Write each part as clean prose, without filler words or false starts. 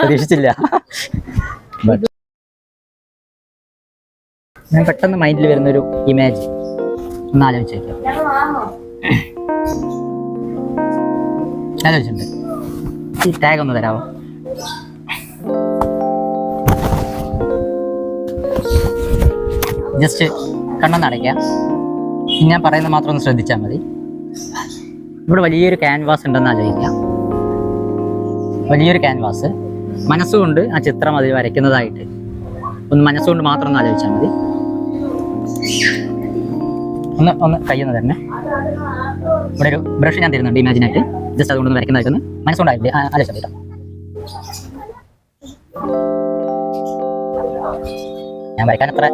പ്രതീക്ഷിച്ചില്ല. ഞാൻ പെട്ടെന്ന് മൈൻഡിൽ വരുന്നൊരു ഇമേജ് ഒന്ന് ആലോചിച്ചിട്ടുണ്ട്. ഈ ടാഗ് ഒന്ന് തരാമോ? ജസ്റ്റ് കണ്ണൊന്ന് അടയ്ക്കാം. ഞാൻ പറയുന്നത് മാത്രം ഒന്ന് ശ്രദ്ധിച്ചാൽ മതി. ഇവിടെ വലിയൊരു ക്യാൻവാസ് ഉണ്ടെന്ന് ആലോചിക്കാം. വലിയൊരു ക്യാൻവാസ്, മനസ്സുകൊണ്ട് ആ ചിത്രം അതിൽ വരയ്ക്കുന്നതായിട്ട് ഒന്ന് മനസ്സുകൊണ്ട് മാത്രം ഒന്ന് ആലോചിച്ചാൽ മതി. ഒന്ന് കയ്യൊന്ന് തന്നെ. ഇവിടെ ഒരു ബ്രഷ് ഞാൻ തരുന്നുണ്ട് ഇമാജിനായിട്ട്. ജസ്റ്റ് അതുകൊണ്ടൊന്ന് വരയ്ക്കുന്നതായിട്ടൊന്ന് മനസ്സുകൊണ്ടായിട്ട് ആലോചിച്ചാൽ കേട്ടോ. ഞാൻ വരയ്ക്കാൻ അത്ര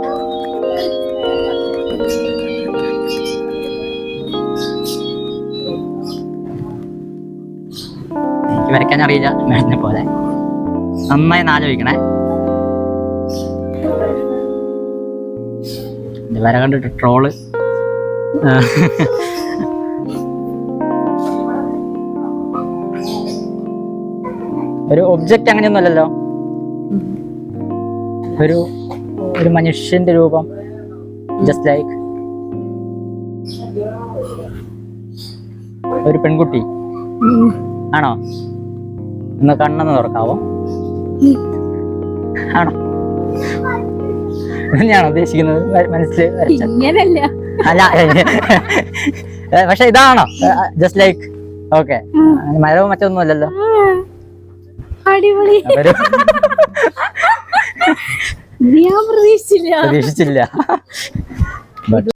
എനിക്ക് വരയ്ക്കാൻ അറിയില്ല മേഡത്തിനെ പോലെ. നന്നായി ആലോചിക്കണേ. വര കണ്ടിട്ട് ട്രോള്. ഒരു ഒബ്ജക്റ്റ് അങ്ങനെയൊന്നും അല്ലല്ലോ. ഒരു മനുഷ്യന്റെ രൂപം. ജസ്റ്റ് ലൈക്ക് ഒരു പെൺകുട്ടി ആണോ? ഒന്ന് കണ്ണൊന്ന് തുറക്കാവോ? ആണോ? ഞാണോ ഉദ്ദേശിക്കുന്നത്? മനസ്സിൽ അല്ല, പക്ഷെ ഇതാണോ? Just like okay. മരവും മറ്റൊന്നും അല്ലല്ലോ. പ്രതീക്ഷിച്ചില്ല.